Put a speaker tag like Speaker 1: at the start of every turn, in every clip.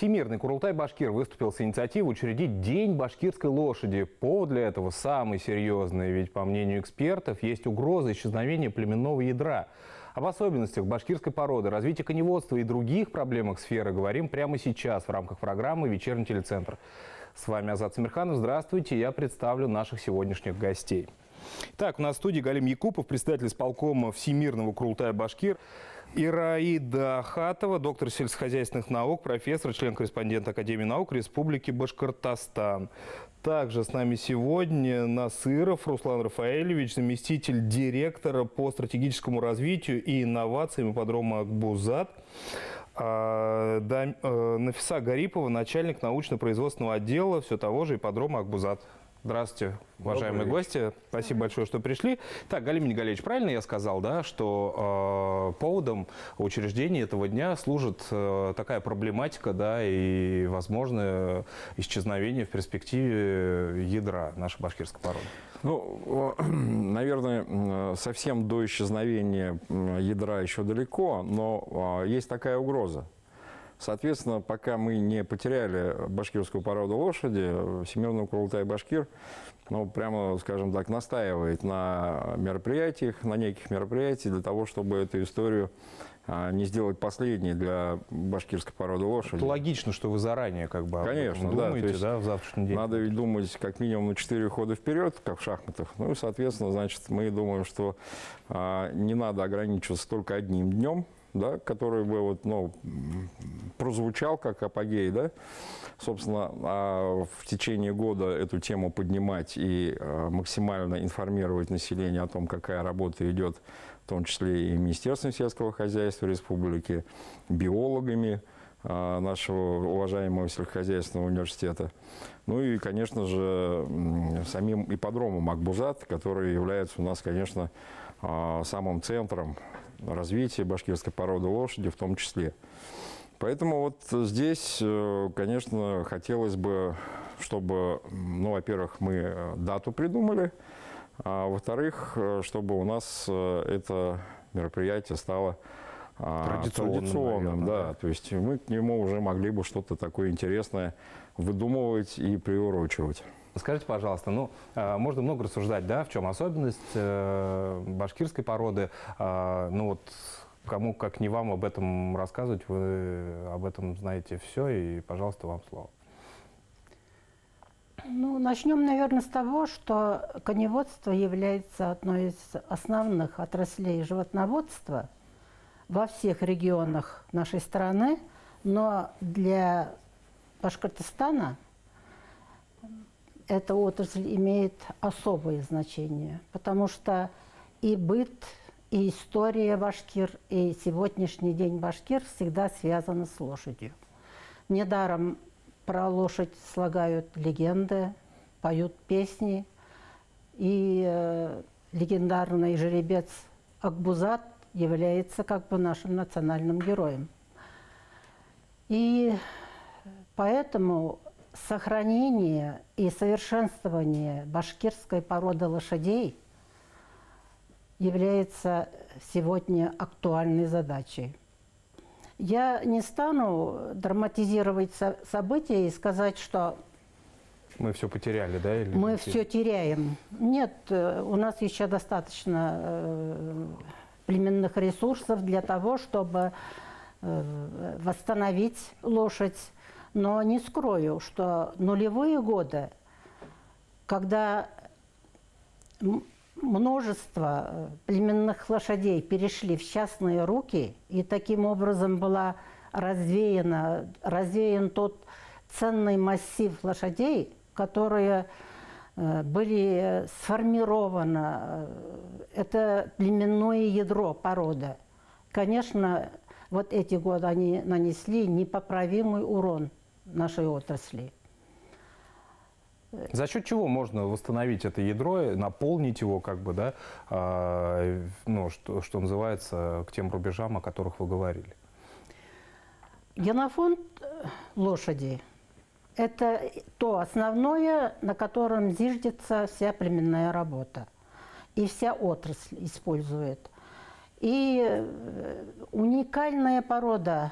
Speaker 1: Всемирный Курултай-Башкир выступил с инициативой учредить День башкирской лошади. Повод для этого самый серьезный, ведь, по мнению экспертов, есть угроза исчезновения племенного ядра. Об особенностях башкирской породы, развитии коневодства и других проблемах сферы говорим прямо сейчас в рамках программы «Вечерний телецентр». С вами Азат Самирханов. Здравствуйте. Я представлю наших сегодняшних гостей. Так, у нас в студии Галим Якупов, председатель исполкома Всемирного Курултая-Башкир, Ираида Ахатова, доктор сельскохозяйственных наук, профессор, член-корреспондент Академии наук Республики Башкортостан. Также с нами сегодня Насыров Руслан Рафаэльевич, заместитель директора по стратегическому развитию и инновациям ипподрома Акбузат. Нафиса Гарипова, начальник научно-производственного отдела все того же ипподрома Акбузат. Здравствуйте, уважаемые гости. Спасибо большое, что пришли. Так, Галим Нигалевич, правильно я сказал, да, что поводом учреждения этого дня служит такая проблематика, да, и возможное исчезновение в перспективе ядра нашей башкирской породы?
Speaker 2: Ну, наверное, совсем до исчезновения ядра еще далеко, но есть такая угроза. Соответственно, пока мы не потеряли башкирскую породу лошади, Всемирный Курултай-Башкир, ну, прямо, скажем так, настаивает на мероприятиях, на неких мероприятиях для того, чтобы эту историю не сделать последней для башкирской породы лошади.
Speaker 1: Это логично, что вы заранее как бы
Speaker 2: конечно,
Speaker 1: думаете,
Speaker 2: да,
Speaker 1: в завтрашний день.
Speaker 2: Надо ведь думать как минимум на 4 хода вперед, как в шахматах. Ну и, соответственно, значит, мы думаем, что не надо ограничиваться только одним днем, да, который бы вот, ну, прозвучал как апогей, да, собственно, в течение года эту тему поднимать и максимально информировать население о том, какая работа идет, в том числе и Министерством сельского хозяйства республики, биологами нашего уважаемого сельскохозяйственного университета. Ну и, конечно же, самим ипподромом Акбузат, который является у нас, конечно, самым центром развития башкирской породы лошади в том числе. Поэтому вот здесь, конечно, хотелось бы, чтобы, ну, во-первых, мы дату придумали, а во-вторых, чтобы у нас это мероприятие стало традиционным, да. То есть мы к нему уже могли бы что-то такое интересное выдумывать и приурочивать.
Speaker 1: Скажите, пожалуйста, ну, можно много рассуждать, да, в чем особенность башкирской породы. Ну, вот, кому, как не вам, об этом рассказывать, вы об этом знаете все, и, пожалуйста, вам слово.
Speaker 3: Ну, начнем, наверное, с того, что коневодство является одной из основных отраслей животноводства во всех регионах нашей страны, но для Башкортостана эта отрасль имеет особое значение, потому что и быт, и история башкир, и сегодняшний день башкир всегда связаны с лошадью. Недаром про лошадь слагают легенды, поют песни, и легендарный жеребец Акбузат является как бы нашим национальным героем. И поэтому сохранение и совершенствование башкирской породы лошадей является сегодня актуальной задачей. Я не стану драматизировать события и сказать, что
Speaker 1: мы все потеряли, да? Или
Speaker 3: мы все теряем. Нет, у нас еще достаточно племенных ресурсов для того, чтобы восстановить лошадь. Но не скрою, что нулевые годы, когда множество племенных лошадей перешли в частные руки, и таким образом была развеян тот ценный массив лошадей, которые были сформированы, это племенное ядро породы. Конечно, вот эти годы они нанесли непоправимый урон нашей отрасли.
Speaker 1: За счет чего можно восстановить это ядро, наполнить его, как бы, да, ну, что называется, к тем рубежам, о которых вы говорили?
Speaker 3: Генофонд лошади – это то основное, на котором зиждется вся племенная работа. И вся отрасль использует. И уникальная порода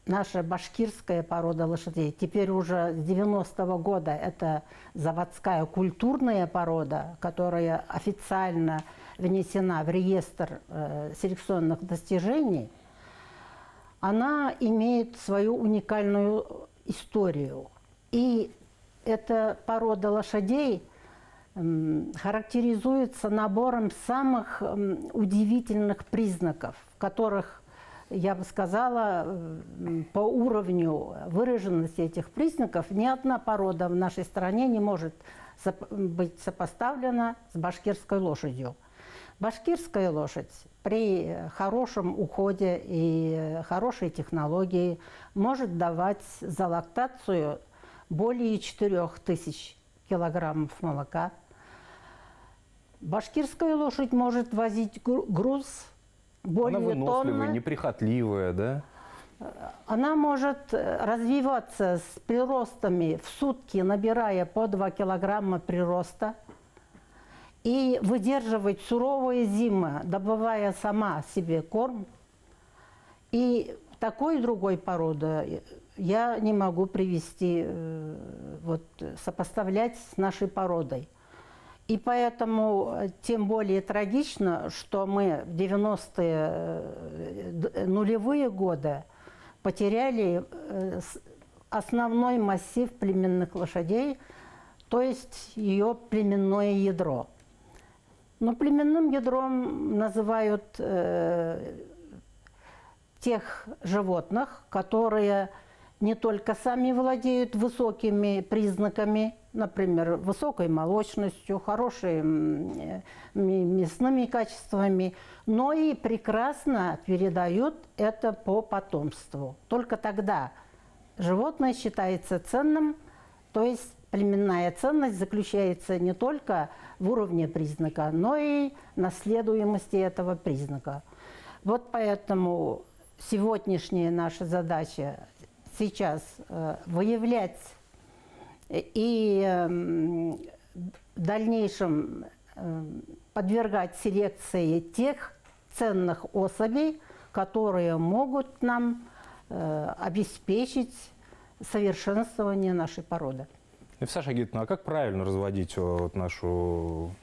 Speaker 3: наша башкирская порода лошадей. Теперь уже с 90-го года это заводская культурная порода, которая официально внесена в реестр селекционных достижений. Она имеет свою уникальную историю. И эта порода лошадей характеризуется набором самых удивительных признаков, которых, я бы сказала, по уровню выраженности этих признаков ни одна порода в нашей стране не может быть сопоставлена с башкирской лошадью. Башкирская лошадь при хорошем уходе и хорошей технологии может давать за лактацию более 4000 килограммов молока. Башкирская лошадь может возить груз более
Speaker 1: Она выносливая,
Speaker 3: тонны.
Speaker 1: неприхотливая, да?
Speaker 3: Она может развиваться с приростами в сутки, набирая по 2 килограмма прироста, и выдерживать суровые зимы, добывая сама себе корм. И такой другой породы я не могу привести, сопоставлять с нашей породой. И поэтому тем более трагично, что мы в 90-е нулевые годы потеряли основной массив племенных лошадей, то есть ее племенное ядро. Но племенным ядром называют тех животных, которые не только сами владеют высокими признаками, например, высокой молочностью, хорошими мясными качествами, но и прекрасно передают это по потомству. Только тогда животное считается ценным, то есть племенная ценность заключается не только в уровне признака, но и наследуемости этого признака. Вот поэтому сегодняшняя наша задача сейчас выявлять и в дальнейшем подвергать селекции тех ценных особей, которые могут нам обеспечить совершенствование нашей породы.
Speaker 1: Саша Гитовна, а как правильно разводить нашу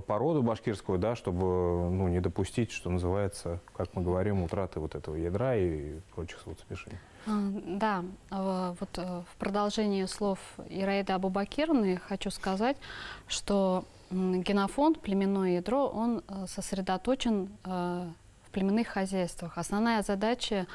Speaker 1: породу башкирскую, да, чтобы не допустить, что называется, как мы говорим, утраты этого ядра и прочих смешений?
Speaker 4: Да, вот в продолжение слов Ираиды Абубакировны хочу сказать, что генофонд, племенное ядро, он сосредоточен в племенных хозяйствах. Основная задача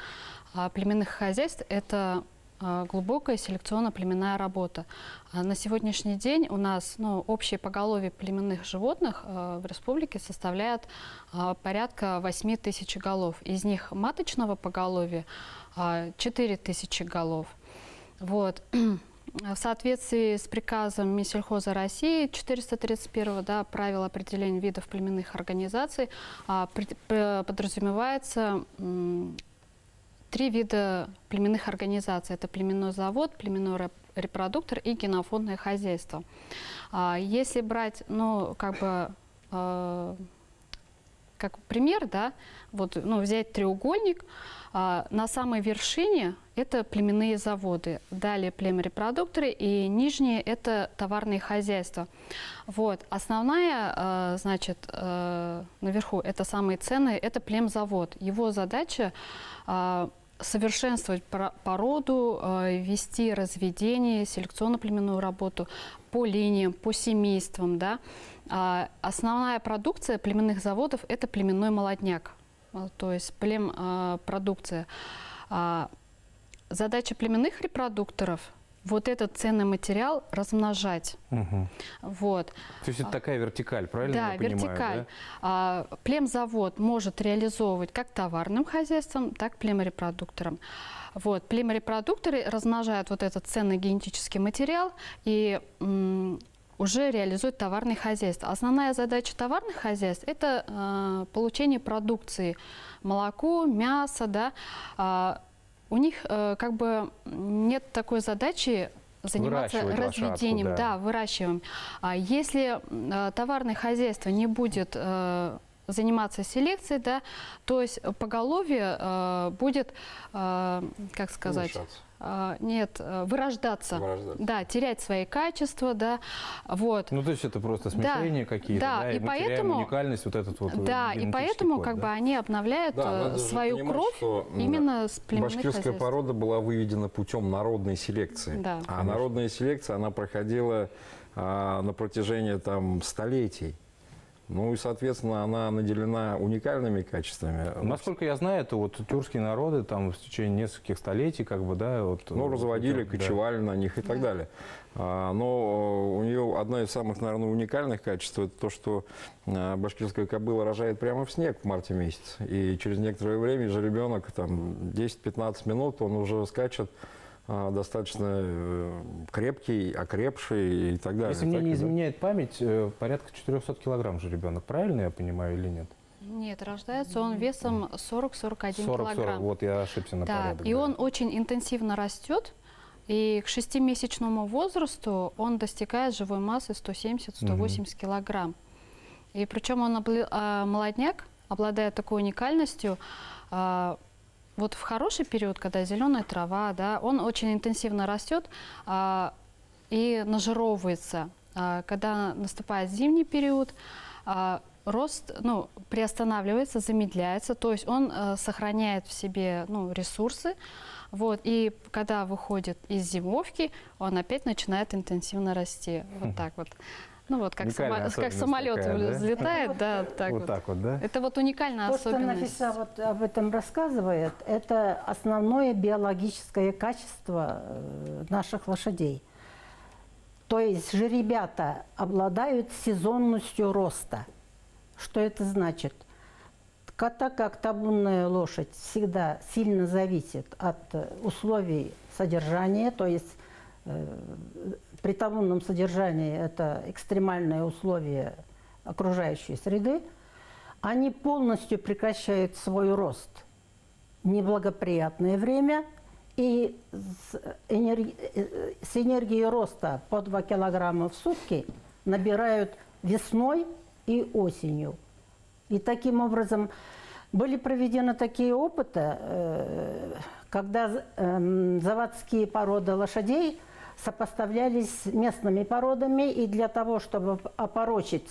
Speaker 4: племенных хозяйств – это глубокая селекционно-племенная работа. На сегодняшний день у нас общее поголовье племенных животных в республике составляет порядка 8000 голов. Из них маточного поголовья 4000 голов. Вот. В соответствии с приказом Минсельхоза России 431 правил определения видов племенных организаций подразумевается 3 вида племенных организаций. Это племенной завод, племенной репродуктор и генофондное хозяйство. Если брать, как пример, взять треугольник, на самой вершине это племенные заводы, далее племя-репродукторы и нижние это товарные хозяйства. Вот. Основная, наверху это самые ценные, это племзавод. Его задача совершенствовать породу, вести разведение, селекционно-племенную работу по линиям, по семействам. Да? Основная продукция племенных заводов – это племенной молодняк, то есть племпродукция. Задача племенных репродукторов – вот этот ценный материал размножать.
Speaker 1: Угу.
Speaker 4: Вот.
Speaker 1: То есть это такая вертикаль, правильно
Speaker 4: да,
Speaker 1: я понимаю?
Speaker 4: Вертикаль.
Speaker 1: Да,
Speaker 4: племзавод может реализовывать как товарным хозяйством, так и племорепродуктором. Вот. Племорепродукторы размножают вот этот ценный генетический материал и уже реализуют товарные хозяйства. Основная задача товарных хозяйств – это получение продукции, молоко, мясо, да. У них нет такой задачи заниматься разведением,
Speaker 1: лошадку, да.
Speaker 4: Выращиваем. Если товарное хозяйство не будет заниматься селекцией, да, то есть поголовье будет, как сказать,
Speaker 2: Уменьшаться.
Speaker 4: вырождаться,
Speaker 2: Вырождаться.
Speaker 4: да, терять свои качества, да, вот.
Speaker 1: Ну, то есть это просто смешения какие-то,
Speaker 4: да,
Speaker 1: да,
Speaker 4: и
Speaker 1: мы теряем
Speaker 4: поэтому-
Speaker 1: уникальность, вот этот вот
Speaker 4: Да, и
Speaker 1: генетический
Speaker 4: поэтому
Speaker 1: код,
Speaker 4: как
Speaker 1: да?
Speaker 4: бы они обновляют
Speaker 2: Да, надо же
Speaker 4: свою
Speaker 2: понимать,
Speaker 4: кровь
Speaker 2: что,
Speaker 4: именно с племенных
Speaker 2: башкирская
Speaker 4: хозяйств.
Speaker 2: порода была выведена путем народной селекции.
Speaker 4: Да.
Speaker 2: А народная селекция, она проходила на протяжении там столетий. Ну и, соответственно, она наделена уникальными качествами.
Speaker 1: Насколько я знаю, это вот тюркские народы там в течение нескольких столетий, как бы, да, вот...
Speaker 2: Ну, разводили,
Speaker 1: да.
Speaker 2: кочевали на них и так далее. Но у нее одна из самых, наверное, уникальных качеств – это то, что башкирская кобыла рожает прямо в снег в марте месяце. И через некоторое время жеребенок, там, 10-15 минут, он уже скачет достаточно крепкий, окрепший и так далее.
Speaker 1: Если мне
Speaker 2: Так
Speaker 1: не
Speaker 2: и да.
Speaker 1: изменяет память, порядка 400 килограмм жеребенок, правильно я понимаю или нет?
Speaker 4: Нет, рождается он весом 40-41 килограмм.
Speaker 1: вот я ошибся на
Speaker 4: Да,
Speaker 1: порядок.
Speaker 4: и
Speaker 1: да.
Speaker 4: он очень интенсивно растет, и к 6-месячному возрасту он достигает живой массы 170-180 килограмм. И причем он молодняк обладает такой уникальностью. Вот в хороший период, когда зеленая трава, да, он очень интенсивно растет и нажировывается. Когда наступает зимний период, рост приостанавливается, замедляется, то есть он сохраняет в себе ресурсы. Вот, и когда выходит из зимовки, он опять начинает интенсивно расти. Вот так вот. Ну вот, как,
Speaker 1: Уникальная
Speaker 4: как
Speaker 1: особенность
Speaker 4: самолет
Speaker 1: такая, да?
Speaker 4: взлетает, да, так
Speaker 1: Вот
Speaker 4: вот.
Speaker 1: так вот, да?
Speaker 4: Это вот уникальная
Speaker 3: То, что
Speaker 4: особенность.
Speaker 3: Нафиса вот об этом рассказывает, это основное биологическое качество наших лошадей. То есть жеребята обладают сезонностью роста. Что это значит? Так как табунная лошадь всегда сильно зависит от условий содержания, то есть при табунном содержании это экстремальные условия окружающей среды, они полностью прекращают свой рост в неблагоприятное время, и с энергией роста по 2 килограмма в сутки набирают весной и осенью. И таким образом были проведены такие опыты, когда заводские породы лошадей сопоставлялись с местными породами, и для того, чтобы опорочить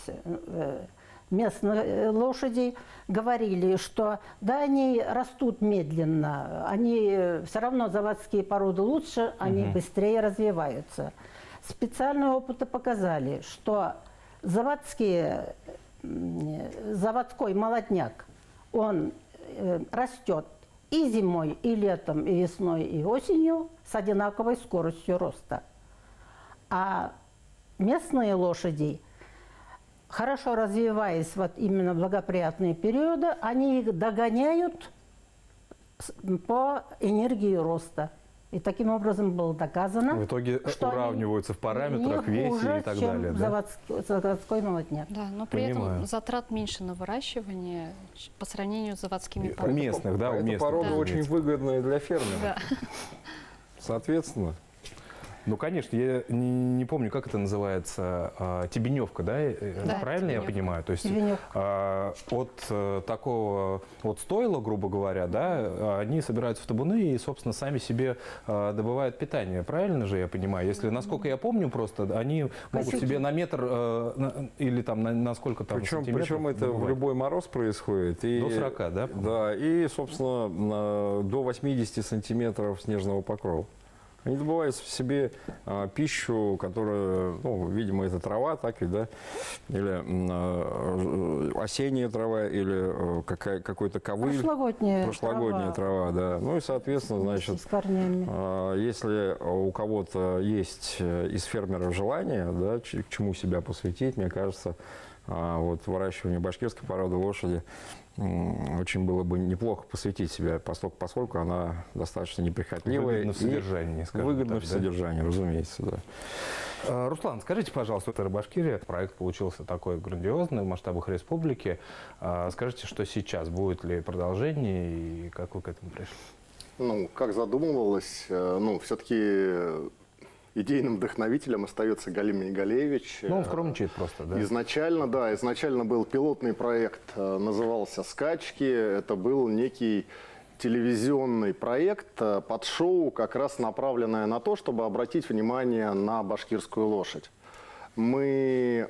Speaker 3: местных лошадей, говорили, что да, они растут медленно, они все равно заводские породы лучше, они быстрее развиваются. Специальные опыты показали, что заводской молодняк, он растет и зимой, и летом, и весной, и осенью с одинаковой скоростью роста. А местные лошади, хорошо развиваясь вот именно в благоприятные периоды, они их догоняют по энергии роста. И таким образом было доказано,
Speaker 1: В итоге
Speaker 3: что они
Speaker 1: уравниваются в параметрах,
Speaker 3: не
Speaker 1: весе
Speaker 3: хуже,
Speaker 1: и так
Speaker 3: чем
Speaker 1: далее. Да?
Speaker 3: заводской молодняк.
Speaker 4: Да, но при
Speaker 1: Понимаю.
Speaker 4: этом затрат меньше на выращивание по сравнению с заводскими
Speaker 1: У
Speaker 4: породами.
Speaker 1: местных, да, у
Speaker 2: Эта
Speaker 1: местных.
Speaker 2: порода
Speaker 4: Да.
Speaker 2: очень выгодная для фермера.
Speaker 4: Да.
Speaker 2: Соответственно,
Speaker 1: Ну, конечно, я не помню, как это называется, тебеневка, да?
Speaker 4: Да,
Speaker 1: Правильно я
Speaker 4: тебеневка.
Speaker 1: понимаю? То есть
Speaker 3: Тебеневка.
Speaker 1: от такого вот стойла, грубо говоря, да, они собираются в табуны и, собственно, сами себе добывают питание. Правильно же я понимаю? Если, насколько я помню, просто они могут себе на метр или там на сколько там сантиметров
Speaker 2: причем это в
Speaker 1: добывать.
Speaker 2: любой мороз происходит. И,
Speaker 1: До 40, да?
Speaker 2: Да, и, собственно, до 80 сантиметров снежного покрова. Они добывают в себе пищу, которая, ну, видимо, это трава, так и, да, или осенняя трава, или какой-то ковыль. Прошлогодняя трава, да. Ну и, соответственно, значит,
Speaker 3: с корнями.
Speaker 2: если у кого-то есть из фермеров желание, да, к чему себя посвятить, мне кажется, вот выращивание башкирской породы лошади очень было бы неплохо посвятить себя, поскольку она достаточно неприхотливая.
Speaker 1: Выгодно в содержании, скажем
Speaker 2: Выгодно
Speaker 1: так,
Speaker 2: в
Speaker 1: да?
Speaker 2: содержании, разумеется, да.
Speaker 1: Руслан, скажите, пожалуйста, это Башкирия, проект получился такой грандиозный в масштабах республики. Скажите, что сейчас, будет ли продолжение и как вы к этому пришли?
Speaker 5: Ну, как задумывалось, ну, все-таки идейным вдохновителем остается Галим Негалевич.
Speaker 1: Ну, он скромничает просто, да?
Speaker 5: Изначально был пилотный проект, назывался «Скачки». Это был некий телевизионный проект под шоу, как раз направленное на то, чтобы обратить внимание на башкирскую лошадь. Мы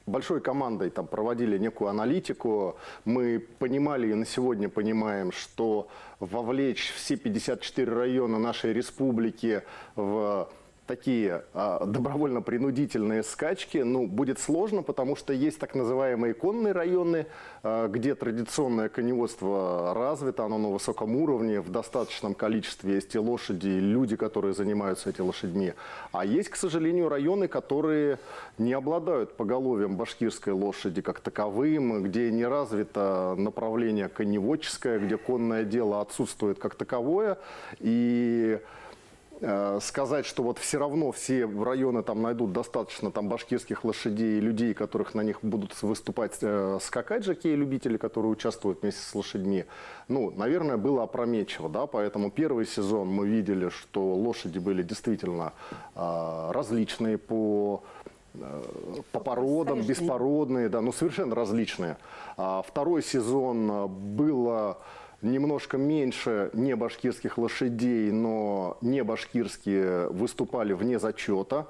Speaker 5: большой командой там проводили некую аналитику. Мы понимали и на сегодня понимаем, что вовлечь все 54 района нашей республики в такие добровольно-принудительные скачки, ну, будет сложно, потому что есть так называемые конные районы, где традиционное коневодство развито, оно на высоком уровне, в достаточном количестве есть и лошади, и люди, которые занимаются этими лошадьми. А есть, к сожалению, районы, которые не обладают поголовьем башкирской лошади как таковым, где не развито направление коневодческое, где конное дело отсутствует как таковое. И сказать, что вот все равно все районы там найдут достаточно там башкирских лошадей и людей, которых на них будут выступать, скакать жокеи-любители, которые участвуют вместе с лошадьми, ну, наверное, было опрометчиво, да, поэтому первый сезон мы видели, что лошади были действительно различные по породам, беспородные, да, ну, совершенно различные. Второй сезон было немножко меньше небашкирских лошадей, но небашкирские выступали вне зачета.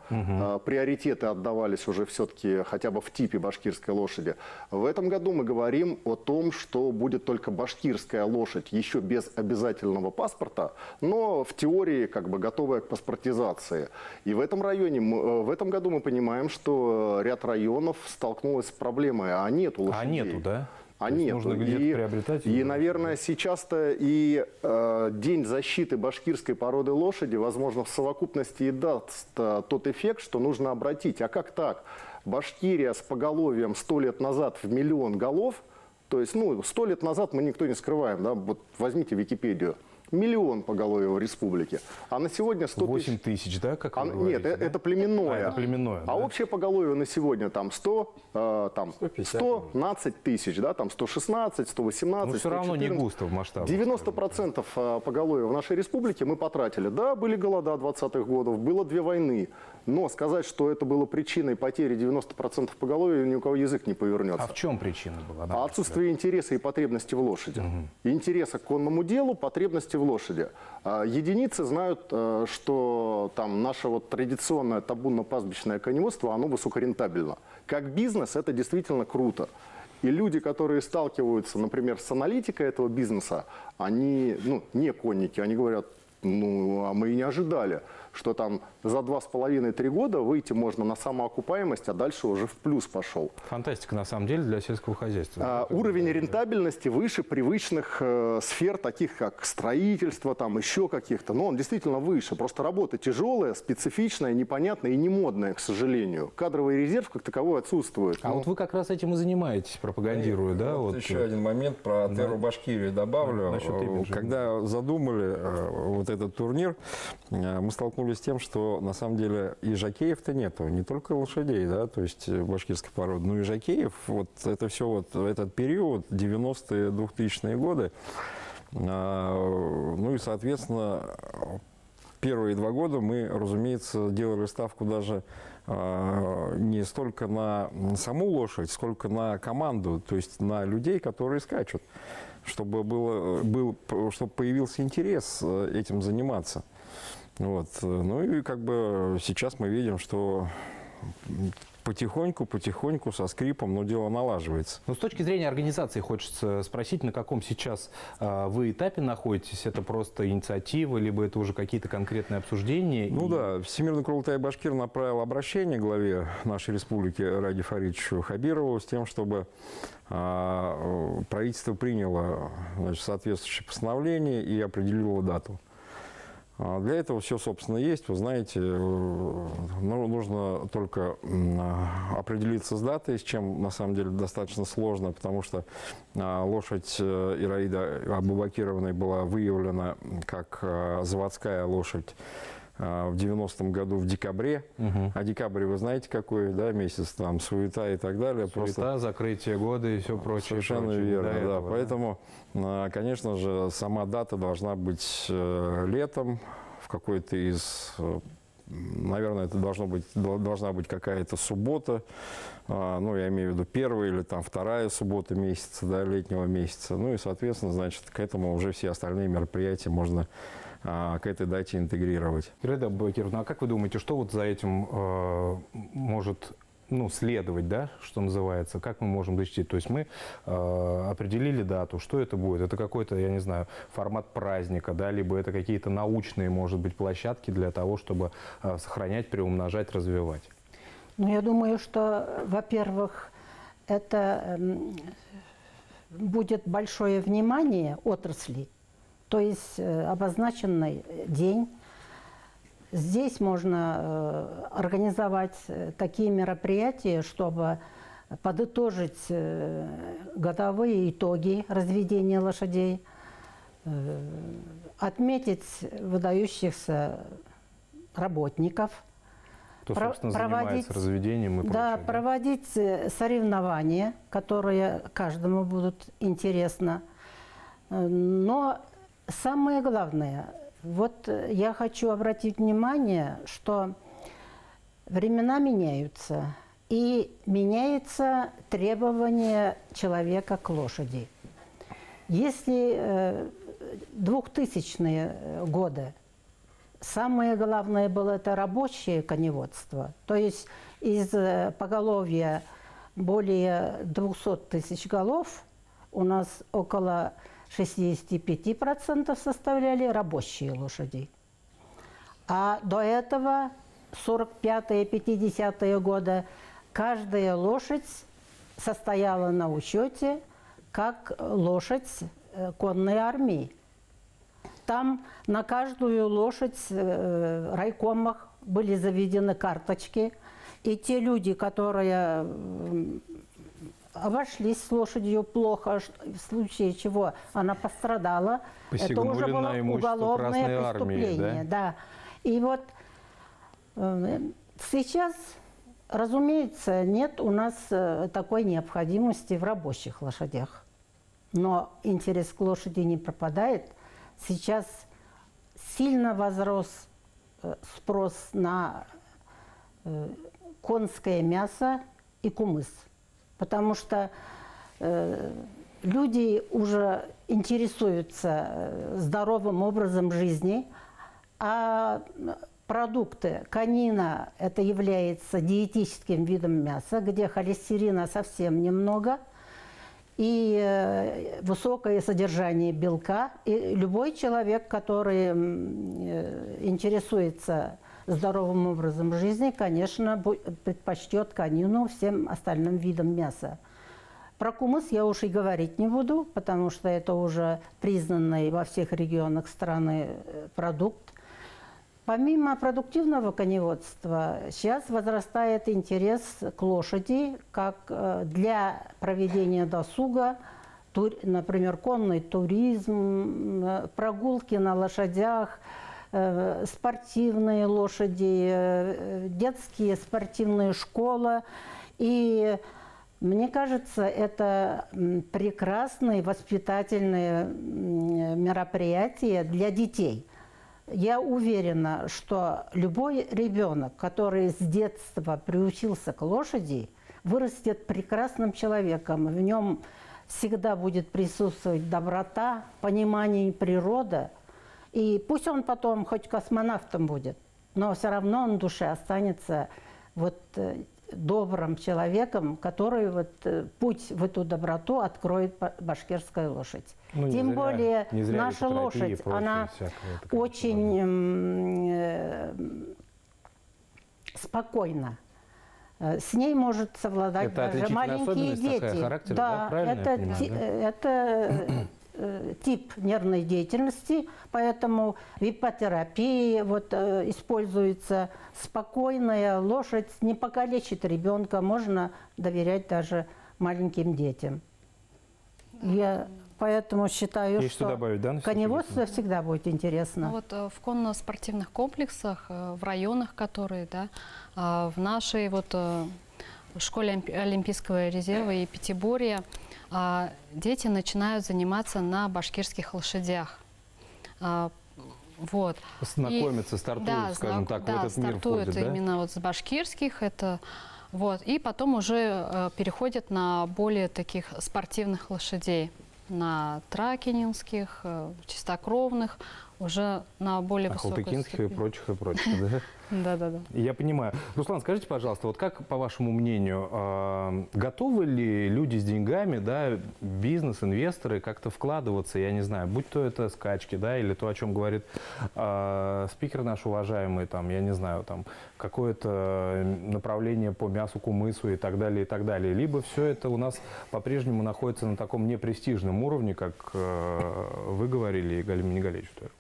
Speaker 5: Приоритеты отдавались уже все-таки хотя бы в типе башкирской лошади. В этом году мы говорим о том, что будет только башкирская лошадь, еще без обязательного паспорта, но в теории как бы готовая к паспортизации. И в этом году мы понимаем, что ряд районов столкнулась с проблемой, а нету лошадей.
Speaker 1: А нету, да?
Speaker 5: А нет,
Speaker 1: нужно где-то приобретать.
Speaker 5: И, наверное, сейчас-то и День защиты башкирской породы лошади, возможно, в совокупности и даст тот эффект, что нужно обратить. А как так? Башкирия с поголовьем 100 лет назад в 1 миллион голов, то есть, ну, 100 лет назад мы никто не скрываем, да, вот возьмите Википедию. 1 миллион поголовья в республике. А на сегодня 100 тысяч.
Speaker 1: 8 тысяч, да, как вы
Speaker 5: Нет,
Speaker 1: говорите, да?
Speaker 5: это племенное.
Speaker 1: Это племенное,
Speaker 5: А
Speaker 1: да?
Speaker 5: общее поголовье на сегодня там 115 тысяч, да, там 116, 118,
Speaker 1: Ну, все равно не
Speaker 5: 114.
Speaker 1: густо в масштабах.
Speaker 5: 90% поголовья в нашей республике мы потратили. Да, были голода 20-х годов, было 2 войны. Но сказать, что это было причиной потери 90% поголовья, ни у кого язык не повернется.
Speaker 1: А в чем причина была? на ваш взгляд?
Speaker 5: Отсутствие интереса и потребности в лошади. Интереса к конному делу, потребности в лошади. Единицы знают, что там наше вот традиционное табунно-пастбищное коневодство, оно высокорентабельно. Как бизнес это действительно круто. И люди, которые сталкиваются, например, с аналитикой этого бизнеса, они, ну, не конники, они говорят, ну, а мы и не ожидали, что там за 2,5-3 года выйти можно на самоокупаемость, а дальше уже в плюс пошел.
Speaker 1: Фантастика, на самом деле, для сельского хозяйства.
Speaker 5: Уровень рентабельности выше привычных сфер, таких как строительство, там еще каких-то. Но он действительно выше. Просто работа тяжелая, специфичная, непонятная и не модная, к сожалению. Кадровый резерв как таковой отсутствует.
Speaker 1: А вот вы как раз этим и занимаетесь, пропагандируя, да?
Speaker 2: Вот еще один момент про Терру Башкирию добавлю.
Speaker 1: Насчет имиджа.
Speaker 2: Когда задумали вот этот турнир, мы столкнулись с тем, что на самом деле и жокеев-то нету, не только лошадей, да, то есть башкирской породы, но и жокеев. Вот это все вот этот период, 90-е, 2000-е годы. Ну и, соответственно, первые 2 года мы, разумеется, делали ставку даже не столько на саму лошадь, сколько на команду, то есть на людей, которые скачут, чтобы чтобы появился интерес этим заниматься. Вот. Ну и как бы сейчас мы видим, что потихоньку, со скрипом, но дело налаживается.
Speaker 1: Но с точки зрения организации хочется спросить, на каком сейчас вы этапе находитесь? Это просто инициатива, либо это уже какие-то конкретные обсуждения?
Speaker 2: Ну да, Всемирный Курултай Башкир направил обращение главе нашей республики Раиде Фаридовичу Хабирову с тем, чтобы правительство приняло, значит, соответствующее постановление и определило дату. Для этого все, собственно, есть. Вы знаете, нужно только определиться с датой, с чем, на самом деле, достаточно сложно, потому что лошадь Ираиды Абубакировной была выявлена как заводская лошадь в 90-м году в декабре. А декабрь, вы знаете, какой, да, месяц, там, суета и так далее.
Speaker 1: Суета, закрытие года и все прочее.
Speaker 2: Совершенно верно, да.
Speaker 1: этого,
Speaker 2: Поэтому, конечно же, сама дата должна быть летом, в какой-то из наверное, это должна быть какая-то суббота, ну, я имею в виду первая или там вторая суббота месяца, да, летнего месяца. Ну и, соответственно, значит, к этому уже все остальные мероприятия можно к этой дате интегрировать.
Speaker 1: Ираида Абубакировна, а как вы думаете, что вот за этим может следовать, да, что называется? Как мы можем защитить? То есть мы определили дату, что это будет? Это какой-то, я не знаю, формат праздника, да, либо это какие-то научные, может быть, площадки для того, чтобы сохранять, приумножать, развивать?
Speaker 3: Ну, я думаю, что, во-первых, это будет большое внимание отрасли, то есть обозначенный день. Здесь можно организовать такие мероприятия, чтобы подытожить годовые итоги разведения лошадей, отметить выдающихся работников,
Speaker 1: Кто, собственно, занимается разведением и прочее.
Speaker 3: Да, проводить соревнования, которые каждому будут интересны. Но самое главное, вот я хочу обратить внимание, что времена меняются, и меняется требование человека к лошади. Если 2000-е годы самое главное было это рабочее коневодство, то есть из поголовья более 200 тысяч голов у нас около 65% составляли рабочие лошади. А до этого, 45-е, 50-е годы, каждая лошадь состояла на учете как лошадь конной армии. Там на каждую лошадь в райкомах были заведены карточки. И те люди, которые обошлись с лошадью плохо, в случае чего она пострадала, это уже было уголовное преступление. Да? И вот сейчас, разумеется, нет у нас такой необходимости в рабочих лошадях. Но интерес к лошади не пропадает. Сейчас сильно возрос спрос на конское мясо и кумыс, потому что люди уже интересуются здоровым образом жизни, а продукты конина – это является диетическим видом мяса, где холестерина совсем немного, и высокое содержание белка. И любой человек, который интересуется здоровым образом жизни, конечно, предпочтет конину всем остальным видам мяса. Про кумыс я уж и говорить не буду, потому что это уже признанный во всех регионах страны продукт. Помимо продуктивного коневодства, сейчас возрастает интерес к лошади как для проведения досуга, например, конный туризм, прогулки на лошадях, спортивные лошади, детские спортивные школы. И мне кажется, это прекрасные воспитательные мероприятия для детей. Я уверена, что любой ребенок, который с детства приучился к лошади, вырастет прекрасным человеком. В нем всегда будет присутствовать доброта, понимание природы. И пусть он потом хоть космонавтом будет, но все равно он в душе останется вот добрым человеком, который вот путь в эту доброту откроет башкирская лошадь.
Speaker 1: Ну,
Speaker 3: Тем более наша лошадь, она очень спокойна. С ней может совладать даже маленькие дети.
Speaker 1: Характера,
Speaker 3: да, это тип нервной деятельности, поэтому в иппотерапии вот, используется спокойная лошадь, не покалечит ребенка, можно доверять даже маленьким детям. Я поэтому считаю,
Speaker 1: есть
Speaker 3: что
Speaker 1: добавить, да,
Speaker 3: коневодство всегда будет интересно.
Speaker 4: Ну, вот в конно-спортивных комплексах, в районах, которые, да, в нашей вот школе Олимпийского резерва и Пятиборья дети начинают заниматься на башкирских лошадях. Вот.
Speaker 1: Знакомиться, стартует, скажем так, в этот мир
Speaker 4: стартует
Speaker 1: входит, да?
Speaker 4: именно вот с башкирских, это вот, и потом уже переходит на более таких спортивных лошадей, на тракенинских, чистокровных, уже на более высокой
Speaker 1: Халтыкинских и прочих, да?
Speaker 4: Да.
Speaker 1: Я понимаю. Руслан, скажите, пожалуйста, вот как, по вашему мнению, готовы ли люди с деньгами, да, бизнес, инвесторы как-то вкладываться, я не знаю, будь то это скачки, да, или то, о чем говорит спикер наш уважаемый, там, я не знаю, там, какое-то направление по мясу, кумысу и так далее, либо все это у нас по-прежнему находится на таком непрестижном уровне, как вы говорили, и Галина Негалевич тоже.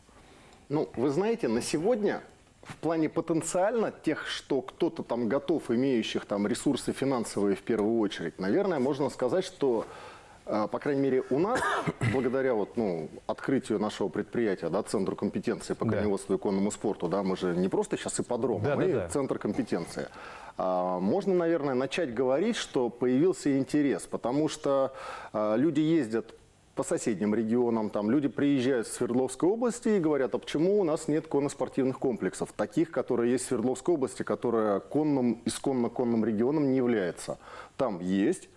Speaker 5: Ну, вы знаете, на сегодня в плане потенциально тех, что кто-то там готов, имеющих там ресурсы финансовые в первую очередь, наверное, можно сказать, что, по крайней мере, у нас, благодаря вот, открытию нашего предприятия, да, Центру компетенции по коневодству и конному спорту, да, мы же не просто сейчас ипподром, мы Центр компетенции. Можно, наверное, начать говорить, что появился интерес, потому что люди ездят по соседним регионам, там люди приезжают с Свердловской области и говорят, а почему у нас нет конно-спортивных комплексов, таких, которые есть в Свердловской области, которая исконно конным регионом не является. Там есть.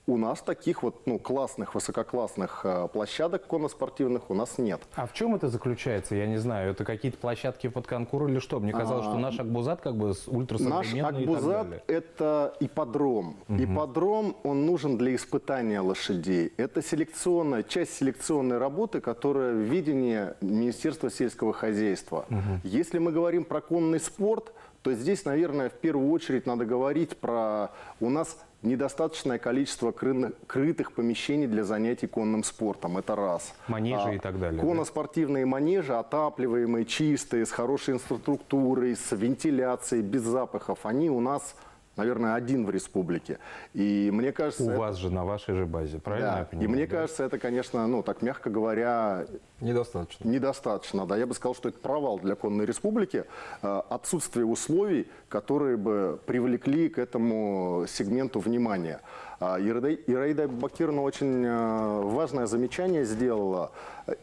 Speaker 5: У нас таких вот классных, высококлассных площадок конно-спортивных у нас нет.
Speaker 1: А в чем это заключается? Я не знаю. Это какие-то площадки под конкур или что? Мне казалось, что наш Акбузат как бы ультрасовременный.
Speaker 5: Наш Акбузат – это ипподром. Ипподром, он нужен для испытания лошадей. Это часть селекционной работы, которая в видении Министерства сельского хозяйства. Если мы говорим про конный спорт, то здесь, наверное, в первую очередь надо говорить про у нас недостаточное количество крытых помещений для занятий конным спортом. Это раз.
Speaker 1: Манежи и так далее.
Speaker 5: Конно-спортивные манежи, отапливаемые, чистые, с хорошей инфраструктурой, с вентиляцией, без запахов, они у нас, наверное, один в республике. И мне кажется...
Speaker 1: У вас же, на вашей же базе, правильно я понимаю?
Speaker 5: И мне кажется, это, конечно, так мягко говоря...
Speaker 2: Недостаточно.
Speaker 5: Недостаточно, да. Я бы сказал, что это провал для конной республики. Отсутствие условий, которые бы привлекли к этому сегменту внимания. Ираида Абубакировна очень важное замечание сделала.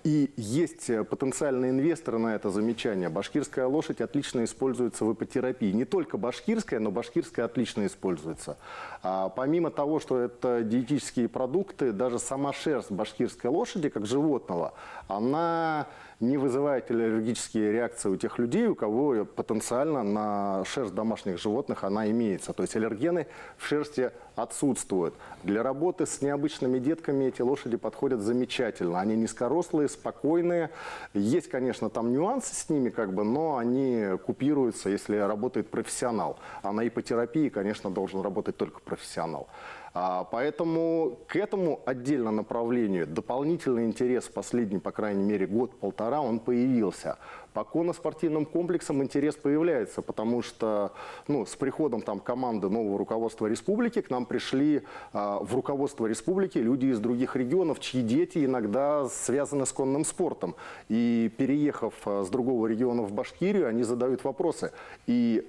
Speaker 5: И есть потенциальные инвесторы на это замечание. Башкирская лошадь отлично используется в иппотерапии. Не только башкирская, но башкирская отлично используется. Помимо того, что это диетические продукты, даже сама шерсть башкирской лошади, как животного, она не вызывает аллергические реакции у тех людей, у кого потенциально на шерсть домашних животных она имеется. То есть аллергены в шерсти отсутствуют. Для работы с необычными детками эти лошади подходят замечательно. Они низкорослые, спокойные. Есть, конечно, там нюансы с ними, но они купируются, если работает профессионал. А на иппотерапии, конечно, должен работать только профессионал. Поэтому к этому отдельно направлению дополнительный интерес в последний, по крайней мере, год-полтора он появился. По конно-спортивным комплексам интерес появляется, потому что с приходом команды нового руководства республики к нам пришли в руководство республики люди из других регионов, чьи дети иногда связаны с конным спортом. И переехав с другого региона в Башкирию, они задают вопросы. И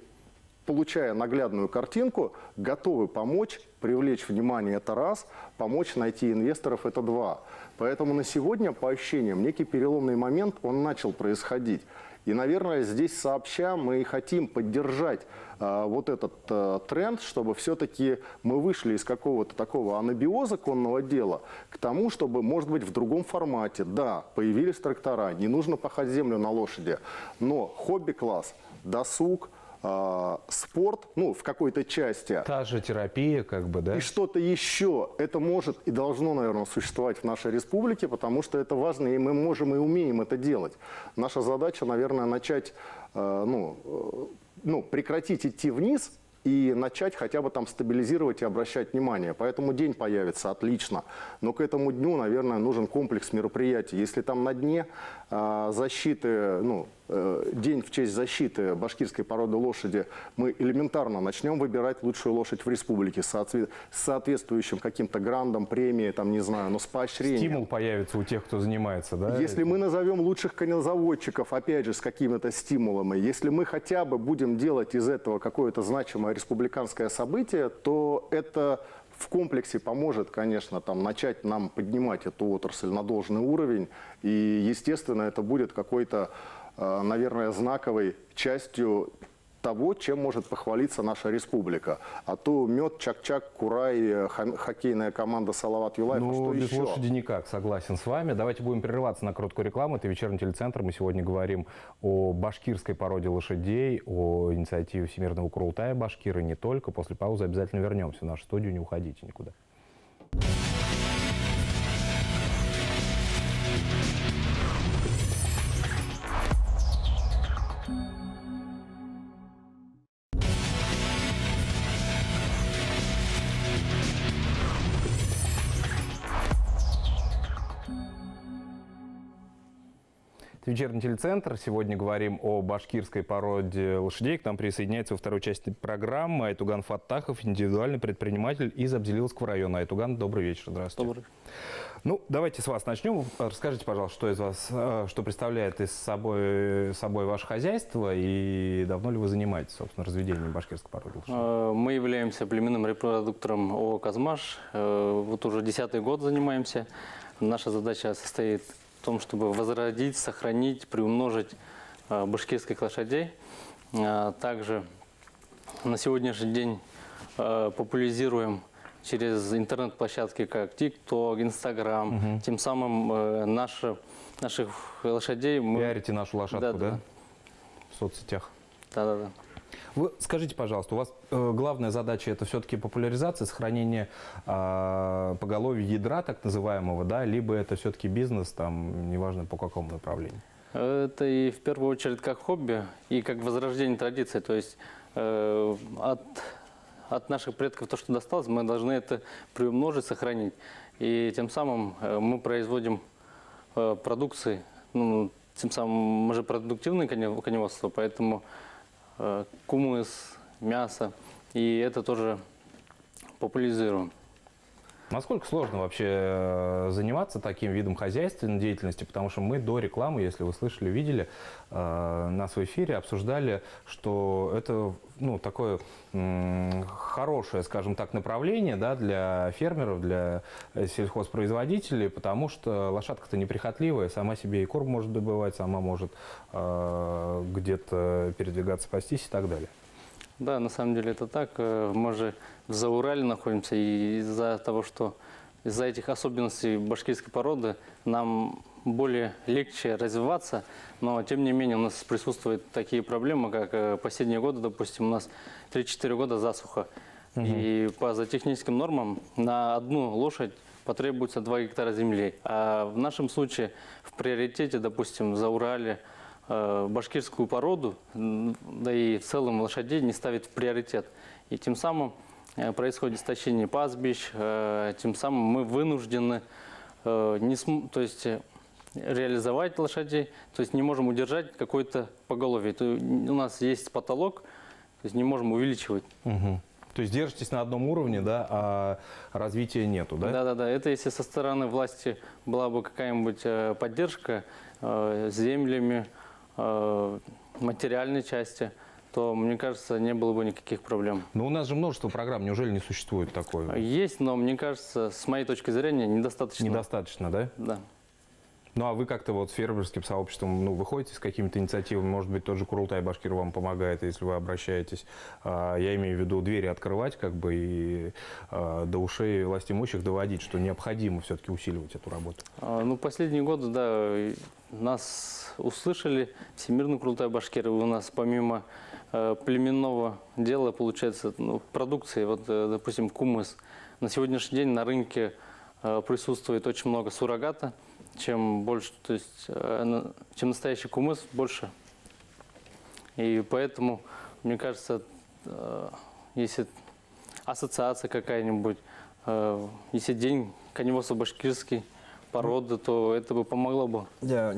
Speaker 5: получая наглядную картинку, готовы помочь, привлечь внимание – это раз, помочь найти инвесторов – это два. Поэтому на сегодня, по ощущениям, некий переломный момент, он начал происходить. И, наверное, здесь сообща мы и хотим поддержать вот этот тренд, чтобы все-таки мы вышли из какого-то такого анабиоза конного дела к тому, чтобы, может быть, в другом формате. Да, появились трактора, не нужно пахать землю на лошади, но хобби-класс, досуг, спорт, в какой-то части.
Speaker 1: Та же терапия, да?
Speaker 5: И что-то еще. Это может и должно, наверное, существовать в нашей республике, потому что это важно, и мы можем и умеем это делать. Наша задача, наверное, начать, прекратить идти вниз и начать хотя бы стабилизировать и обращать внимание. Поэтому день появится отлично. Но к этому дню, наверное, нужен комплекс мероприятий. Если там на дне защиты, день в честь защиты башкирской породы лошади, мы элементарно начнем выбирать лучшую лошадь в республике с соответствующим каким-то грандом, премией, но с поощрением.
Speaker 1: Стимул появится у тех, кто занимается, да?
Speaker 5: Если мы назовем лучших конезаводчиков, опять же, с какими-то стимулами, если мы хотя бы будем делать из этого какое-то значимое республиканское событие, то это в комплексе поможет, конечно, начать нам поднимать эту отрасль на должный уровень. И, естественно, это будет какой-то наверное, знаковой частью того, чем может похвалиться наша республика. А то мед, чак-чак, курай, хоккейная команда Салават Юлаев, а
Speaker 1: Ну,
Speaker 5: что
Speaker 1: без
Speaker 5: еще?
Speaker 1: лошади никак, согласен с вами. Давайте будем прерываться на короткую рекламу. Это «Вечерний телецентр». Мы сегодня говорим о башкирской породе лошадей, о инициативе Всемирного Курултая башкир и не только. После паузы обязательно вернемся в нашу студию. Не уходите никуда. Это «Вечерний телецентр». Сегодня говорим о башкирской породе лошадей. К нам присоединяется во второй части программы Айтуган Фаттахов, индивидуальный предприниматель из Абзелиловского района. Айтуган, добрый вечер, здравствуйте.
Speaker 4: Добрый.
Speaker 1: Ну, давайте с вас начнем. Расскажите, пожалуйста, что представляет из собой ваше хозяйство и давно ли вы занимаетесь, собственно, разведением башкирской породы лошадей?
Speaker 6: Мы являемся племенным репродуктором ООО «Казмаш». Вот уже 10-й год занимаемся. Наша задача состоит в том, чтобы возродить, сохранить, приумножить башкирских лошадей. Также на сегодняшний день популяризируем через интернет-площадки, как ТикТок, Инстаграм. Тем самым наших лошадей мы...
Speaker 1: Пиарите нашу лошадку, да?
Speaker 6: Да.
Speaker 1: В соцсетях.
Speaker 6: Да-да-да.
Speaker 1: Вы скажите, пожалуйста, у вас главная задача это все-таки популяризация, сохранение поголовья ядра, так называемого, да, либо это все-таки бизнес, там, неважно по какому направлению?
Speaker 6: Это и в первую очередь как хобби, и как возрождение традиции. То есть от наших предков то, что досталось, мы должны это приумножить, сохранить. И тем самым мы производим продукции, ну, тем самым мы же продуктивное коневодство, поэтому кумыс, мясо, и это тоже популяризируем.
Speaker 1: Насколько сложно вообще заниматься таким видом хозяйственной деятельности? Потому что мы до рекламы, если вы слышали, видели, нас в эфире обсуждали, что это такое хорошее, скажем так, направление, да, для фермеров, для сельхозпроизводителей, потому что лошадка-то неприхотливая, сама себе и корм может добывать, сама может где-то передвигаться, пастись и так далее.
Speaker 6: Да, на самом деле это так. Мы же в Заурале находимся, и из-за этих особенностей башкирской породы нам более легче развиваться, но тем не менее у нас присутствуют такие проблемы, как последние годы, допустим, у нас 3-4 года засуха. И по зоотехническим нормам на одну лошадь потребуется 2 гектара земли. А в нашем случае в приоритете, допустим, в Заурале, башкирскую породу, да и в целом лошадей не ставит в приоритет. И тем самым происходит истощение пастбищ, тем самым мы вынуждены реализовать лошадей, то есть не можем удержать какое-то поголовье. У нас есть потолок, то есть не можем увеличивать.
Speaker 1: То есть держитесь на одном уровне, да, а развития нету, да?
Speaker 6: Да-да-да. Это если со стороны власти была бы какая-нибудь поддержка землями, материальной части, то, мне кажется, не было бы никаких проблем.
Speaker 1: Но у нас же множество программ, неужели не существует такой?
Speaker 6: Есть, но, мне кажется, с моей точки зрения, недостаточно.
Speaker 1: Недостаточно, да?
Speaker 6: Да.
Speaker 1: Ну, а вы как-то вот с фермерским сообществом, выходите с какими-то инициативами? Может быть, тот же Курултай башкир вам помогает, если вы обращаетесь. Я имею в виду двери открывать, как бы, и до ушей властимущих доводить, что необходимо все-таки усиливать эту работу.
Speaker 6: Последние годы, да, нас услышали, Всемирный Курултай башкир, у нас помимо племенного дела, получается, продукции, вот, допустим, кумыс. На сегодняшний день на рынке присутствует очень много суррогата. Чем больше, то есть, чем настоящий кумыс, больше. И поэтому, мне кажется, если ассоциация какая-нибудь, если день коневодства башкирской породы, то это бы помогло бы.
Speaker 2: Я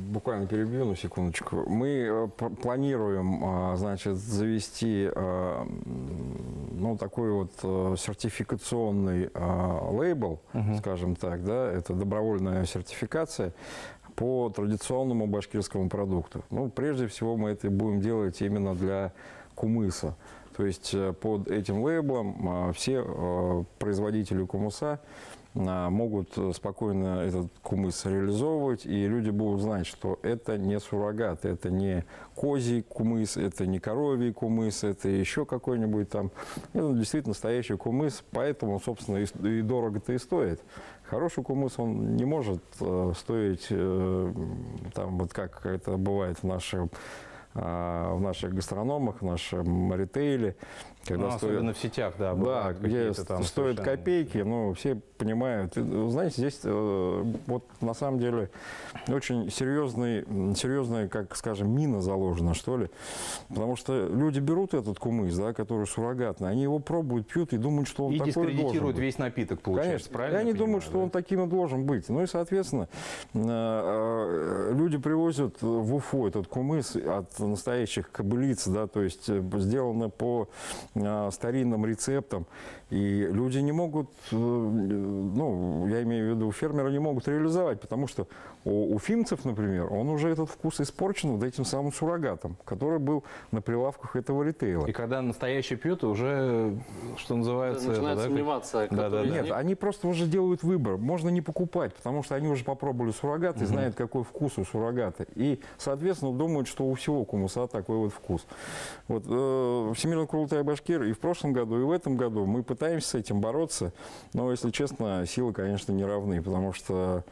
Speaker 2: буквально перебью на секундочку. Мы планируем, значит, завести такой вот сертификационный лейбл, скажем так, да, это добровольная сертификация по традиционному башкирскому продукту. Прежде всего мы это будем делать именно для кумыса. То есть под этим лейблом все производители кумыса могут спокойно этот кумыс реализовывать, и люди будут знать, что это не суррогат, это не козий кумыс, это не коровий кумыс, это еще какой-нибудь там. Это действительно настоящий кумыс, поэтому, собственно, и дорого-то и стоит. Хороший кумыс, он не может стоить, там, вот как это бывает в наших гастрономах, в нашем ритейле, когда
Speaker 1: особенно в сетях, да,
Speaker 2: да,
Speaker 1: бывают
Speaker 2: где
Speaker 1: какие-то там
Speaker 2: стоят
Speaker 1: совершенно-
Speaker 2: копейки, но все понимают. И, знаете, здесь вот на самом деле очень серьезная, как скажем, мина заложена, что ли. Потому что люди берут этот кумыс, да, который суррогатный, они его пробуют, пьют и думают, что он
Speaker 1: И
Speaker 2: такой должен
Speaker 1: дискредитируют
Speaker 2: быть.
Speaker 1: весь напиток, получается,
Speaker 2: Конечно.
Speaker 1: правильно?
Speaker 2: И они
Speaker 1: я
Speaker 2: думают,
Speaker 1: понимаю,
Speaker 2: что он таким и должен быть. Ну и, соответственно, люди привозят в Уфу этот кумыс от настоящих кобылиц, да, то есть сделано по старинным рецептам. И люди не могут, ну, я имею в виду, фермеры не могут реализовать, потому что у уфимцев, например, он уже этот вкус испорчен вот этим самым суррогатом, который был на прилавках этого ритейла.
Speaker 1: И когда настоящий пьют, уже, что называется...
Speaker 6: Начинают
Speaker 1: это, да,
Speaker 6: сомневаться.
Speaker 1: Да, да,
Speaker 2: Нет, они просто уже делают выбор. Можно не покупать, потому что они уже попробовали суррогат и знают, какой вкус у суррогата. И, соответственно, думают, что у всего кумыса такой вот вкус. Вот, Всемирный Курултай Башкир и в прошлом году, и в этом году мы пытаемся с этим бороться. Но, если честно, силы, конечно, не равны, потому что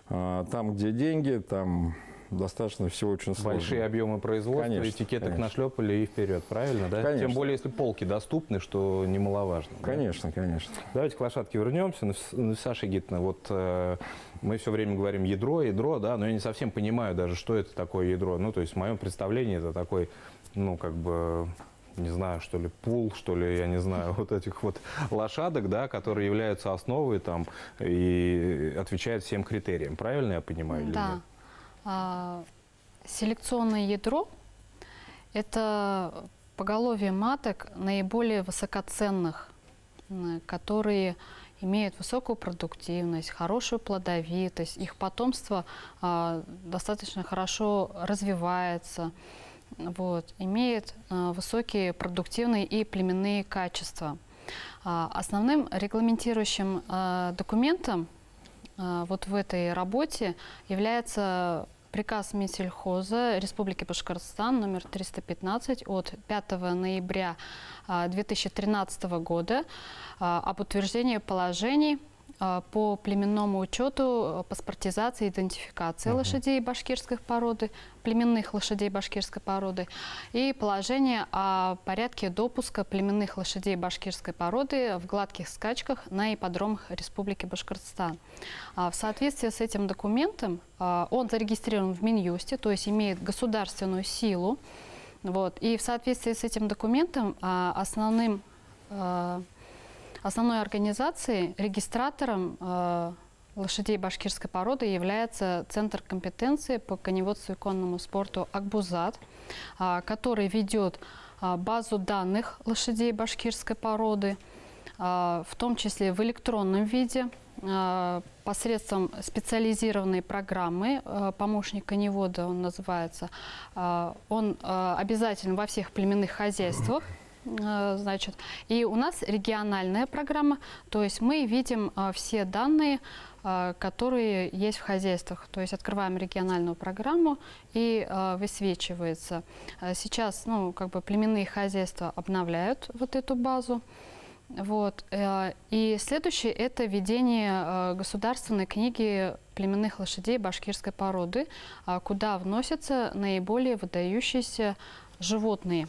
Speaker 2: там, где деньги, там достаточно все очень сложно.
Speaker 1: большие объемы производства,
Speaker 2: Конечно,
Speaker 1: этикеток
Speaker 2: конечно.
Speaker 1: нашлепали и вперед, правильно? Да?
Speaker 2: Конечно.
Speaker 1: Тем более, если полки доступны, что немаловажно. да?
Speaker 2: Конечно, конечно.
Speaker 1: Давайте к лошадке вернемся. Саша Гитна, вот мы все время говорим ядро, да, но я не совсем понимаю даже, что это такое ядро. Ну, то есть в моем представлении это такой, ну, как бы, не знаю, что ли, пул, что ли, я не знаю, вот этих вот лошадок, да, которые являются основой там и отвечают всем критериям. Правильно я понимаю? или
Speaker 4: Да.
Speaker 1: нет?
Speaker 4: Селекционное ядро – это поголовье маток наиболее высокоценных, которые имеют высокую продуктивность, хорошую плодовитость, их потомство достаточно хорошо развивается, вот, имеет высокие продуктивные и племенные качества. Основным регламентирующим документом вот в этой работе является приказ Минсельхоза Республики Башкортостан номер 315 от 5 ноября 2013 года об утверждении положений по племенному учету, паспортизации и идентификации лошадей башкирской породы, племенных лошадей башкирской породы и положение о порядке допуска племенных лошадей башкирской породы в гладких скачках на ипподромах Республики Башкортостан. В соответствии с этим документом он зарегистрирован в Минюсте, то есть имеет государственную силу. Вот, и в соответствии с этим документом основной организацией, регистратором лошадей башкирской породы является Центр компетенции по коневодству и конному спорту «Акбузат», который ведет базу данных лошадей башкирской породы, в том числе в электронном виде, посредством специализированной программы «Помощник коневода» он называется. Он обязателен во всех племенных хозяйствах. Значит, и у нас региональная программа, то есть мы видим все данные, которые есть в хозяйствах. То есть открываем региональную программу и высвечивается. Сейчас, ну, как бы племенные хозяйства обновляют вот эту базу. Вот. И следующее – это ведение государственной книги племенных лошадей башкирской породы, куда вносятся наиболее выдающиеся животные.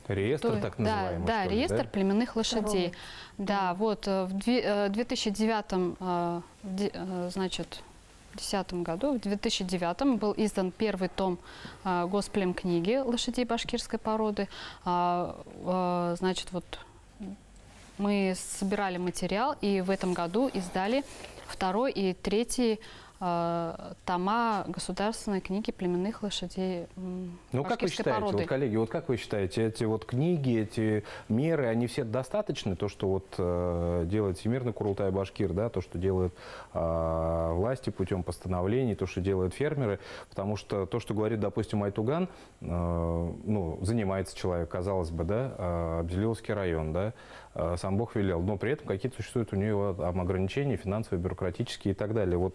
Speaker 1: Реестр, так называемый?
Speaker 4: Да,
Speaker 1: что ли,
Speaker 4: реестр
Speaker 1: да?
Speaker 4: племенных лошадей. Да, вот в 2009 значит, в 2010 году, в 2009 был издан первый том Госплемкниги лошадей башкирской породы. Значит, вот мы собирали материал и в этом году издали второй и третий тома государственной книги племенных лошадей
Speaker 1: Ну, как вы
Speaker 4: башкирской
Speaker 1: считаете,
Speaker 4: породы.
Speaker 1: вот, коллеги, вот как вы считаете, эти вот книги, эти меры, они все достаточны? То, что вот делает Всемирный Курултай Башкир, да, то, что делают власти путем постановлений, то, что делают фермеры, потому что то, что говорит, допустим, Айтуган, ну, занимается человек, казалось бы, да, Абзелиловский район, да, сам Бог велел, но при этом какие-то существуют у него там ограничения финансовые, бюрократические и так далее. Вот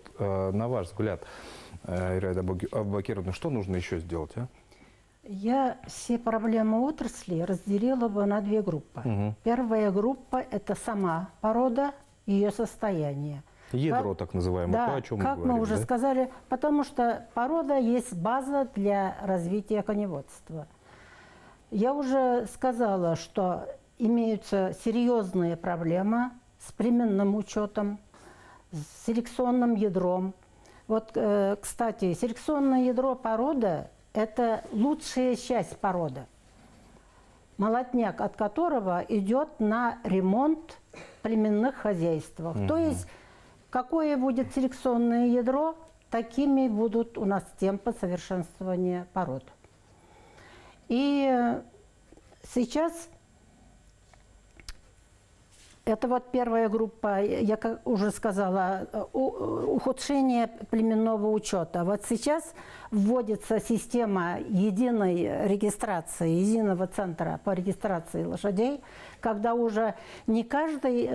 Speaker 1: на ваш взгляд, Ираида Абубакировна, что нужно еще сделать? А?
Speaker 3: Я все проблемы отрасли разделила бы на две группы.
Speaker 1: Мгм.
Speaker 3: Первая группа – это сама порода, ее состояние.
Speaker 1: Ядро, так называемое,
Speaker 3: Да,
Speaker 1: то, о чем мы
Speaker 3: как
Speaker 1: говорим.
Speaker 3: мы уже
Speaker 1: да?
Speaker 3: сказали, потому что порода есть база для развития коневодства. Я уже сказала, что имеются серьезные проблемы с племенным учетом, с селекционным ядром. Вот, кстати, селекционное ядро породы – это лучшая часть породы, молотняк от которого идет на ремонт в племенных хозяйствах. То есть, какое будет селекционное ядро, такими будут у нас темпы совершенствования пород. И сейчас это вот первая группа, я как уже сказала, ухудшение племенного учета. Вот сейчас вводится система единой регистрации, единого центра по регистрации лошадей, когда уже не каждый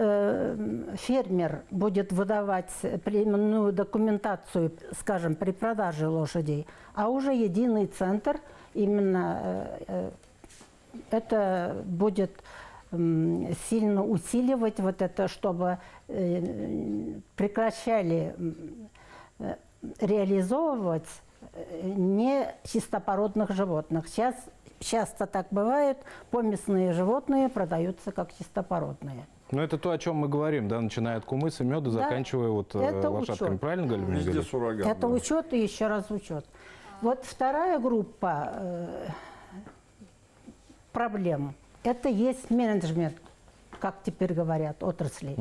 Speaker 3: фермер будет выдавать племенную документацию, скажем, при продаже лошадей, а уже единый центр, именно это будет сильно усиливать вот это, чтобы прекращали реализовывать не чистопородных животных. Сейчас часто так бывает, помесные животные продаются как чистопородные.
Speaker 1: Ну, это то, о чем мы говорим, да, начиная от кумыса, меда,
Speaker 3: Да,
Speaker 1: заканчивая вот
Speaker 3: это
Speaker 1: лошадками.
Speaker 3: учет.
Speaker 1: Правильно, Галина
Speaker 2: Везде
Speaker 1: Григорьевна?
Speaker 2: суррогат.
Speaker 3: Это
Speaker 2: да.
Speaker 3: учет и еще раз учет. Вот вторая группа проблем – это есть менеджмент, как теперь говорят, отрасли.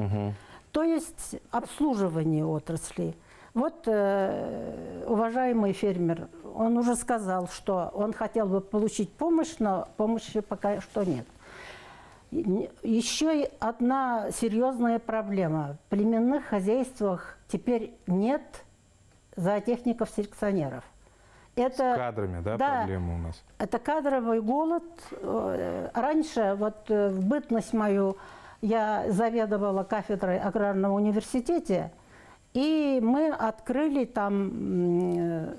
Speaker 3: То есть обслуживание отрасли. Вот уважаемый фермер, он уже сказал, что он хотел бы получить помощь, но помощи пока что нет. Еще одна серьезная проблема. В племенных хозяйствах теперь нет зоотехников-селекционеров.
Speaker 1: С кадрами, да, проблема у нас?
Speaker 3: Это кадровый голод. Раньше, вот в бытность мою, я заведовала кафедрой аграрного университета, и мы открыли там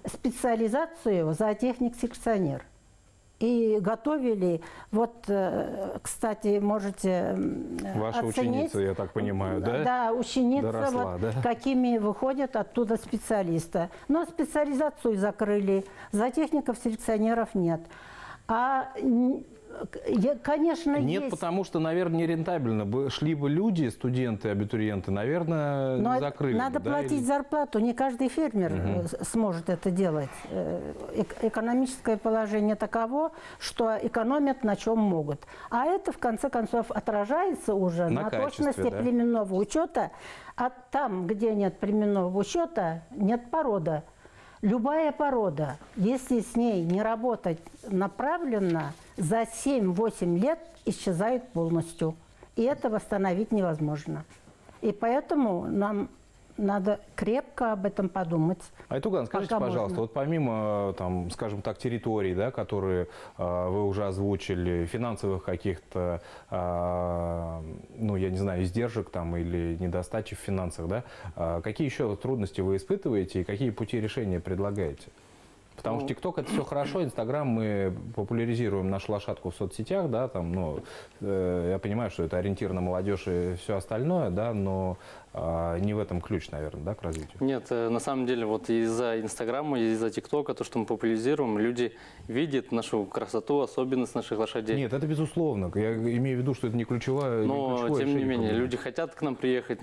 Speaker 3: специализацию зоотехник-селекционер. И готовили, вот, кстати, можете
Speaker 1: Ваша
Speaker 3: оценить.
Speaker 1: ученица, я так понимаю, да?
Speaker 3: Да, ученица,
Speaker 1: Доросла,
Speaker 3: вот,
Speaker 1: да?
Speaker 3: какими выходят оттуда специалисты. Но специализацию закрыли, зоотехников-селекционеров нет. Конечно,
Speaker 1: Нет,
Speaker 3: есть.
Speaker 1: потому что, наверное, нерентабельно. Шли бы люди, студенты, абитуриенты, наверное,
Speaker 3: Но
Speaker 1: закрыли
Speaker 3: надо
Speaker 1: бы, да,
Speaker 3: платить
Speaker 1: или-
Speaker 3: зарплату, не каждый фермер сможет это делать. Экономическое положение таково, что экономят на чем могут. А это, в конце концов, отражается уже
Speaker 1: На
Speaker 3: на
Speaker 1: качестве,
Speaker 3: точности
Speaker 1: да?
Speaker 3: племенного учета. А там, где нет племенного учета, нет породы. Любая порода, если с ней не работать направленно, за 7-8 лет исчезает полностью. И это восстановить невозможно. И поэтому нам надо крепко об этом подумать.
Speaker 1: Айтуган, скажите,
Speaker 3: Пока
Speaker 1: пожалуйста,
Speaker 3: можно.
Speaker 1: вот помимо, там, скажем так, территорий, да, которые вы уже озвучили, финансовых каких-то, ну, я не знаю, издержек там или недостачи в финансах, да, какие еще трудности вы испытываете и какие пути решения предлагаете? Потому что ТикТок это все хорошо, Инстаграм мы популяризируем нашу лошадку в соцсетях, да, там, ну, я понимаю, что это ориентир на молодежь и все остальное, да, но не в этом ключ, наверное, да, к развитию.
Speaker 6: Нет, на самом деле, вот из-за Инстаграма, из-за ТикТока, то, что мы популяризируем, люди видят нашу красоту, особенность наших лошадей.
Speaker 1: Нет, это безусловно. Я имею в виду, что это не ключевое.
Speaker 6: Но,
Speaker 1: ключевое
Speaker 6: тем не
Speaker 1: решение
Speaker 6: менее,
Speaker 1: проблемы.
Speaker 6: люди хотят к нам приехать,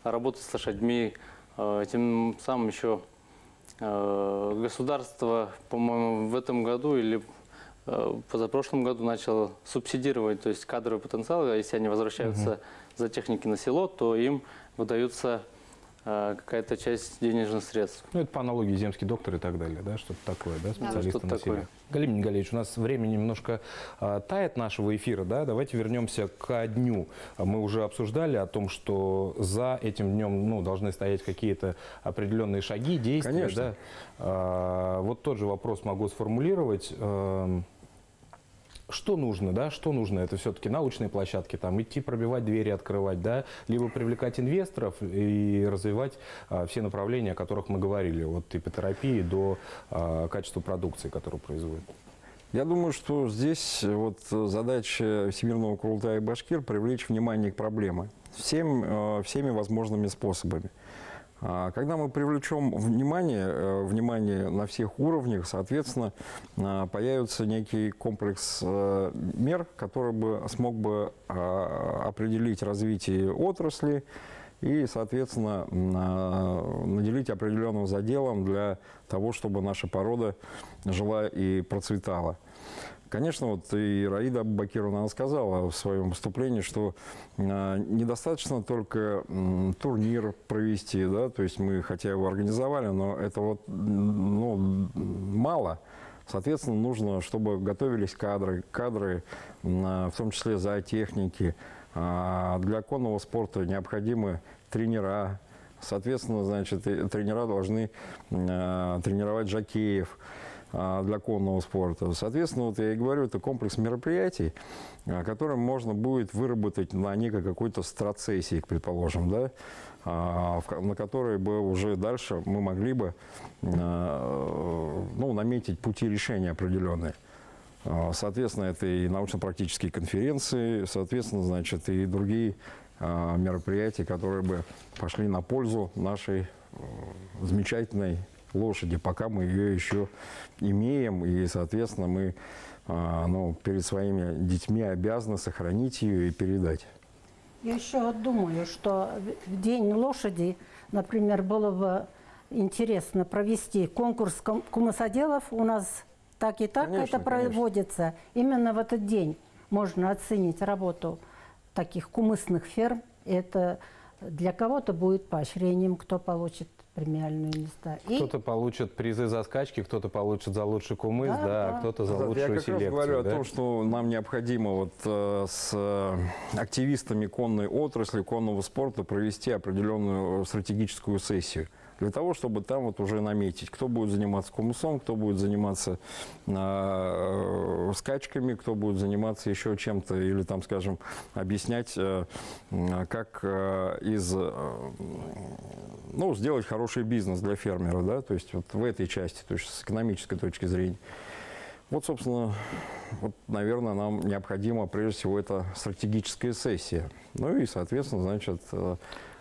Speaker 6: работать с лошадьми. Тем самым еще государство, по-моему, в этом году или позапрошлом году начало субсидировать, то есть кадровый потенциал. Если они возвращаются за техники на село, то им выдаются какая-то часть денежных средств.
Speaker 1: Ну, это по аналогии земский доктор и так далее, да, что-то такое, да, специалисты
Speaker 6: что-то
Speaker 1: на селе.
Speaker 6: такое.
Speaker 1: Галим Нигалевич, у нас время немножко тает нашего эфира, да, давайте вернемся к дню. Мы уже обсуждали о том, что за этим днем, ну, должны стоять какие-то определенные шаги, действия,
Speaker 2: Конечно.
Speaker 1: да. Вот тот же вопрос могу сформулировать. Что нужно, да, что нужно? Это все-таки научные площадки, там, идти пробивать двери, открывать, да, либо привлекать инвесторов и развивать все направления, о которых мы говорили, от ипотерапии до качества продукции, которую производят.
Speaker 2: Я думаю, что здесь вот задача Всемирного Курултая Башкир привлечь внимание к проблеме всеми возможными способами. Когда мы привлечем внимание на всех уровнях, соответственно, появится некий комплекс мер, который смог бы определить развитие отрасли и, соответственно, наделить определенным заделом для того, чтобы наша порода жила и процветала. Конечно, вот и Ираида Абубакировна сказала в своем выступлении, что недостаточно только турнир провести, да, то есть мы хотя его организовали, но это вот, ну, мало. Соответственно, нужно, чтобы готовились кадры, в том числе зоотехники. Для конного спорта необходимы тренера. Соответственно, значит, тренера должны тренировать жокеев для конного спорта. Соответственно, вот я и говорю, это комплекс мероприятий, который можно будет выработать на некой какой-то страцессии, предположим, да, на которой бы уже дальше мы могли бы, ну, наметить пути решения определенные. Соответственно, это и научно-практические конференции, соответственно, значит, и другие мероприятия, которые бы пошли на пользу нашей замечательной лошади, пока мы ее еще имеем, и, соответственно, мы, ну, перед своими детьми обязаны сохранить ее и передать.
Speaker 3: Я еще вот думаю, что в День лошади, например, было бы интересно провести конкурс кумысоделов. У нас так и так
Speaker 2: Конечно,
Speaker 3: это проводится. Именно в этот день можно оценить работу таких кумысных ферм. Это для кого-то будет поощрением, кто получит премиальные места. И
Speaker 1: Кто-то получит призы за скачки, кто-то получит за лучший кумыс,
Speaker 3: Да,
Speaker 1: да,
Speaker 3: да.
Speaker 1: а кто-то за
Speaker 2: Я
Speaker 1: лучшую
Speaker 2: как
Speaker 1: селекцию.
Speaker 2: раз говорю
Speaker 1: да?
Speaker 2: о том, что нам необходимо вот с активистами конной отрасли, конного спорта провести определенную стратегическую сессию. Для того, чтобы там вот уже наметить, кто будет заниматься кумысом, кто будет заниматься скачками, кто будет заниматься еще чем-то, или там, скажем, объяснять, как ну, сделать хороший бизнес для фермера, да, то есть вот в этой части, то есть с экономической точки зрения. Вот, собственно, вот, наверное, нам необходимо, прежде всего, это стратегическая сессия. Ну и, соответственно, значит,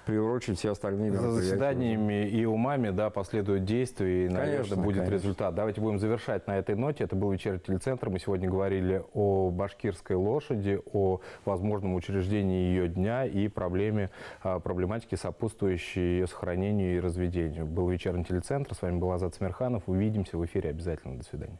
Speaker 2: приурочить все остальные
Speaker 1: За
Speaker 2: мероприятия.
Speaker 1: заседаниями и умами, да, последуют действия, и, наверное,
Speaker 2: Конечно,
Speaker 1: будет
Speaker 2: конечно.
Speaker 1: результат. Давайте будем завершать на этой ноте. Это был вечерний телецентр. Мы сегодня говорили о башкирской лошади, о возможном учреждении ее дня и проблематике, сопутствующей ее сохранению и разведению. Был вечерний телецентр. С вами был Азат Смирханов. Увидимся в эфире обязательно. До свидания.